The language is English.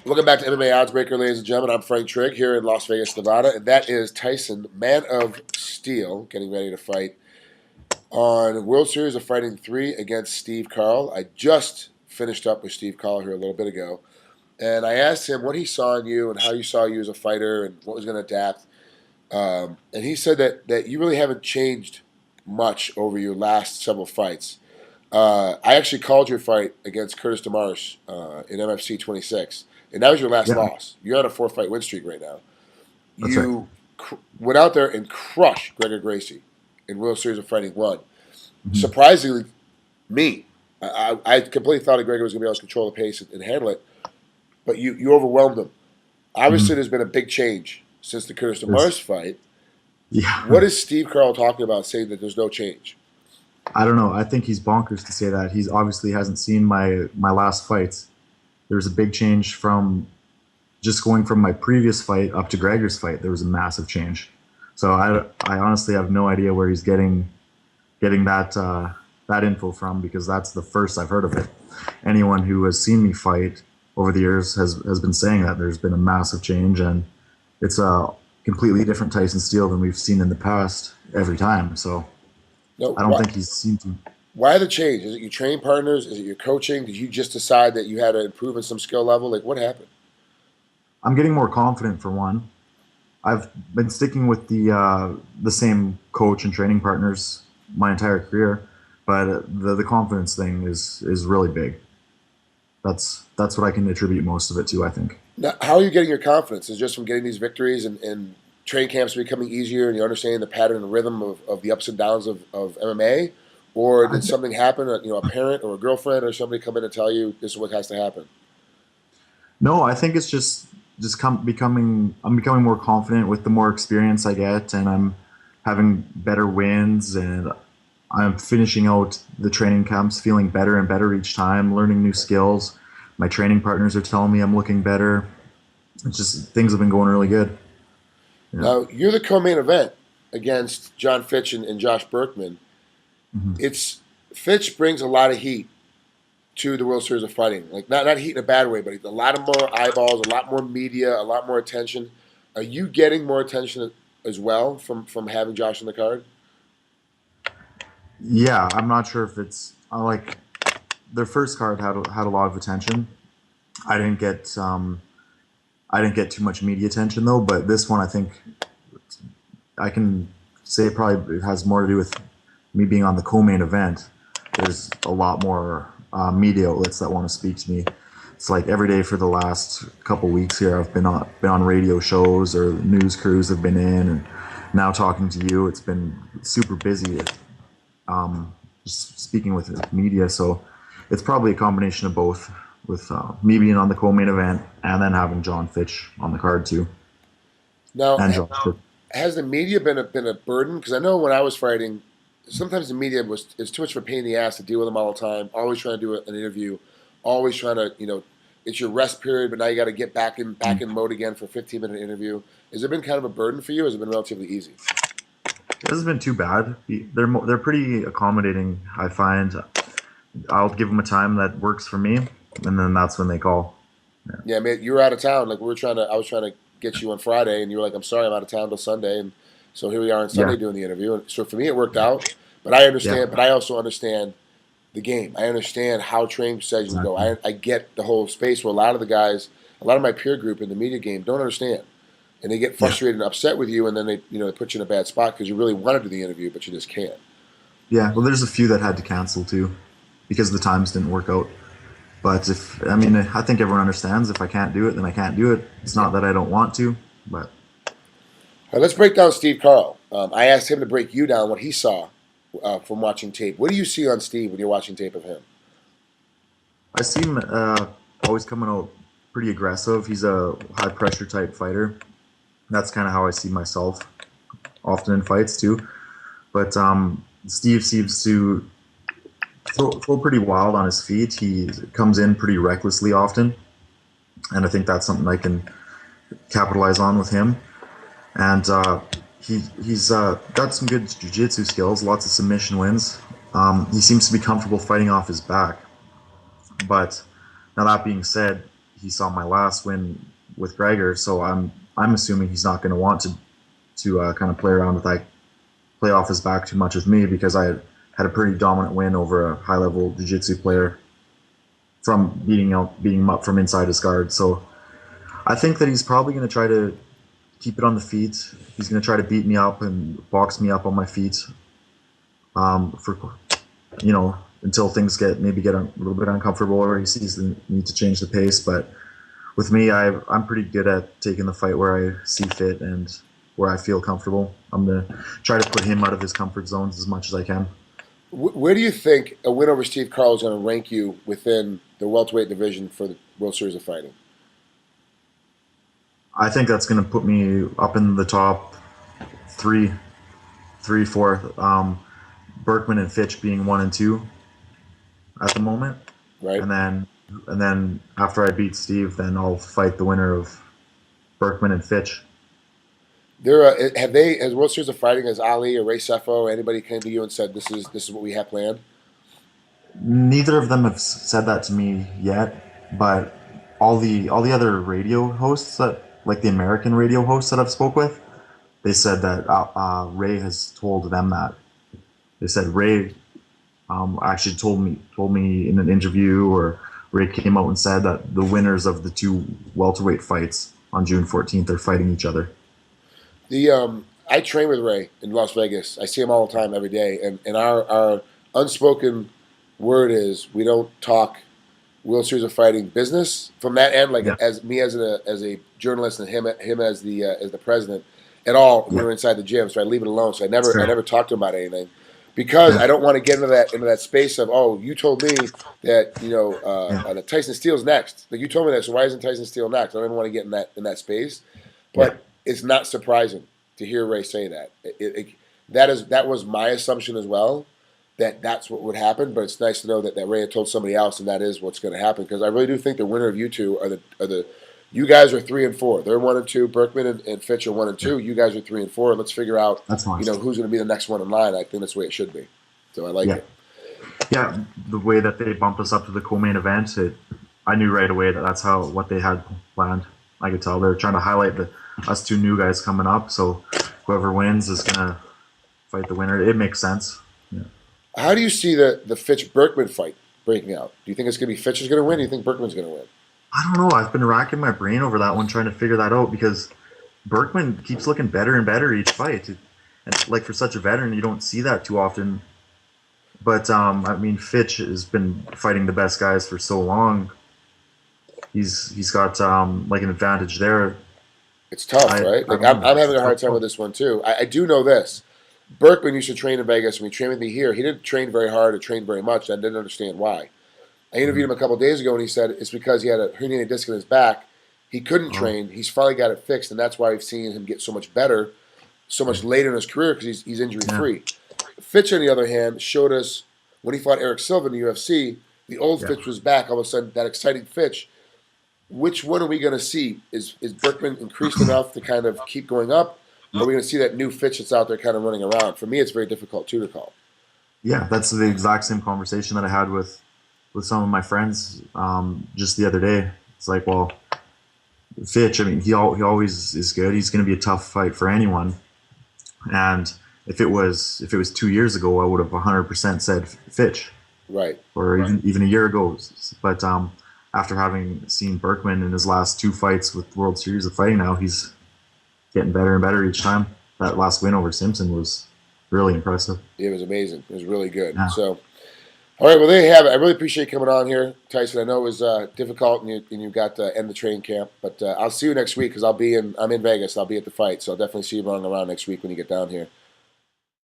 Welcome back to MMA Oddsbreaker, ladies and gentlemen. I'm Frank Trigg here in Las Vegas, Nevada, and that is Tyson, man of steel, getting ready to fight on World Series of Fighting 3 against Steve Carl. I just finished up with Steve Carl here a little bit ago, and I asked him what he saw in you and how you saw you as a fighter and what was going to adapt. And he said that you really haven't changed much over your last several fights. I actually called your fight against Curtis DeMarce in MFC 26, and that was your last Yeah, loss. You're on a 4-fight win streak right now. that's right. You went out there and crushed Gregor Gracie in World Series of Fighting 1. hmm Surprisingly, me, I completely thought that Gregor was going to be able to control the pace and handle it, but you overwhelmed him. Obviously, hmm there's been a big change since the Curtis There's, DeMarce fight. What yeah, is Steve Carl talking about saying that there's no change? I don't know. I think he's bonkers to say that. He's obviously hasn't seen my last fights. There's a big change from just going from my previous fight up to Gregor's fight. There was a massive change. So I honestly have no idea where he's getting that info from because that's the first I've heard of it. Anyone who has seen me fight over the years has been saying that there's been a massive change and it's a completely different Tyson Steele than we've seen in the past every time. So No, I don't think he's seen to. why the change? Is it your training partners? Is it your coaching? Did you just decide that you had to improve in some skill level? Like, what happened? I'm getting more confident for one. I've been sticking with the same coach and training partners my entire career, but the confidence thing is really big. That's what I can attribute most of it to. I think. Now, how are you getting your confidence? Is it just from getting these victories and training camps becoming easier and you're understanding the pattern and rhythm of the ups and downs of MMA? Or I did th- something happen, a parent or a girlfriend or somebody come in and tell you this is what has to happen? no, I think it's just becoming I'm becoming more confident with the more experience I get, and I'm having better wins, and I'm finishing out the training camps feeling better and better each time, learning new skills. My training partners are telling me I'm looking better. It's just things have been going really good. Yeah. Now, you're the co main event against John Fitch and Josh Berkman. hmm It's Fitch brings a lot of heat to the World Series of Fighting. Like not heat in a bad way, but a lot of more eyeballs, a lot more media, a lot more attention. Are you getting more attention as well from having Josh on the card? Yeah, I'm not sure if it's I like their first card had a lot of attention. I didn't get I didn't get too much media attention though, but this one I think I can say it probably has more to do with me being on the co-main event. There's a lot more media outlets that want to speak to me. It's like every day for the last couple weeks here, I've been on radio shows or news crews have been in, and now talking to you, it's been super busy. Just speaking with media, so it's probably a combination of both. With me being on the co-main event and then having John Fitch on the card too, Now, and John. has the media been a burden? Because I know when I was fighting, sometimes the media was is too much of a pain in the ass to deal with them all the time. Always trying to do an interview, always trying to it's your rest period, but now you got to get back in mode again for a 15-minute interview. Has it been kind of a burden for you? Or has it been relatively easy? It hasn't been too bad. They're pretty accommodating. I find I'll give them a time that works for me, and then that's when they call. Yeah, Yeah, man, you were out of town. Like I was trying to get you on Friday, and you were like, "I'm sorry, I'm out of town till Sunday." And so here we are on yeah, Sunday doing the interview. And so for me, it worked out. But I yeah, understand. But I also understand the game. I understand how training sessions go. exactly. I get the whole space where a lot of the guys, a lot of my peer group in the media game don't understand, and they get Yeah, frustrated and upset with you, and then they put you in a bad spot because you really want to do the interview, but you just can't. yeah. Well, there's a few that had to cancel too because the times didn't work out. But if I mean, I think everyone understands. If I can't do it, then I can't do it. It's Yeah. not that I don't want to, but All right, let's break down Steve Carl. I asked him to break you down what he saw from watching tape. What do you see on Steve when you're watching tape of him? I see him always coming out pretty aggressive. He's a high pressure type fighter. That's kind of how I see myself often in fights too. But Steve seems to throw pretty wild on his feet. He comes in pretty recklessly often, and I think that's something I can capitalize on with him. And he's got some good jiu-jitsu skills, lots of submission wins. He seems to be comfortable fighting off his back. But now that being said, he saw my last win with Gregor, so I'm assuming he's not going to want to kind of play around with like play off his back too much with me because I had a pretty dominant win over a high level jiu-jitsu player from beating him up from inside his guard. So I think that he's probably going to try to keep it on the feet. He's going to try to beat me up and box me up on my feet for until things get a little bit uncomfortable or he sees the need to change the pace. But with me, I'm pretty good at taking the fight where I see fit and where I feel comfortable. I'm going to try to put him out of his comfort zones as much as I can. Where do you think a win over Steve Carl is going to rank you within the welterweight division for the World Series of Fighting? I think that's going to put me up in the top three, four. Berkman and Fitch being 1 and 2 at the moment, right? And then after I beat Steve, then I'll fight the winner of Berkman and Fitch. Has World Series of Fighting, has Ali or Ray Sefo, anybody came to you and said this is what we have planned? Neither of them have said that to me yet, but all the other radio hosts that like the American radio hosts that I've spoke with, they said that Ray has told them that. They said Ray actually told me in an interview, or Ray came out and said that the winners of the 2 welterweight fights on June 14th are fighting each other. I train with Ray in Las Vegas. I see him all the time, every day, and our unspoken word is we don't talk World Series of Fighting business from that end, like as me as a journalist and him as the president at all when we're inside the gym. So I leave it alone. So I never talk to him about anything because I don't want to get into that space of, oh, you told me that that Tyson Steele's next. Like, you told me that, so why isn't Tyson Steele next? I don't even want to get in that space. But it's not surprising to hear Ray say that. That was my assumption as well, that's what would happen. But it's nice to know that Ray had told somebody else, and that is what's going to happen. Because I really do think the winner of you two are the you guys are 3 and 4. They're 1 and 2. Berkman and Fitch are 1 and 2. You guys are 3 and 4. Let's figure out who's going to be the next one in line. I think that's the way it should be. So I like it. Yeah, the way that they bumped us up to the co-main event, I knew right away that's what they had planned. I could tell they were trying to highlight us 2 new guys coming up. So whoever wins is gonna fight the winner. It makes sense. Yeah. How do you see the Fitch Berkman fight breaking out? Do you think it's gonna be Fitch is gonna win? Or do you think Berkman's gonna win? I don't know. I've been racking my brain over that one, trying to figure that out because Berkman keeps looking better and better each fight. And like, for such a veteran, you don't see that too often. But I mean, Fitch has been fighting the best guys for so long. He's got like an advantage there. It's tough, right? Like, I'm having a hard time with this one too. I do know this. Berkman used to train in Vegas, and he trained with me here. He didn't train very hard or train very much. I didn't understand why. I interviewed him a couple of days ago, and he said it's because he had a herniated disc in his back. He couldn't train. He's finally got it fixed, and that's why we've seen him get so much better, so much later in his career, because he's injury-free. Fitch, on the other hand, showed us when he fought Eric Silva in the UFC, the old Fitch was back. All of a sudden, that exciting Fitch. Which one are we going to see? Is Berkman increased enough to kind of keep going up? Or are we going to see that new Fitch that's out there kind of running around? For me, it's very difficult, too, to call. Yeah, that's the exact same conversation that I had with some of my friends just the other day. It's like, well, Fitch, I mean, he always is good. He's going to be a tough fight for anyone. And if it was 2 years ago, I would have 100% said Fitch. Right. Or even a year ago. But after having seen Berkman in his last 2 fights with World Series of Fighting now, he's getting better and better each time. That last win over Simpson was really impressive. It was amazing. It was really good. Yeah. So, all right, well, there you have it. I really appreciate you coming on here, Tyson. I know it was difficult, and you got to end the training camp, but I'll see you next week because I'm in Vegas. I'll be at the fight, so I'll definitely see you running around next week when you get down here.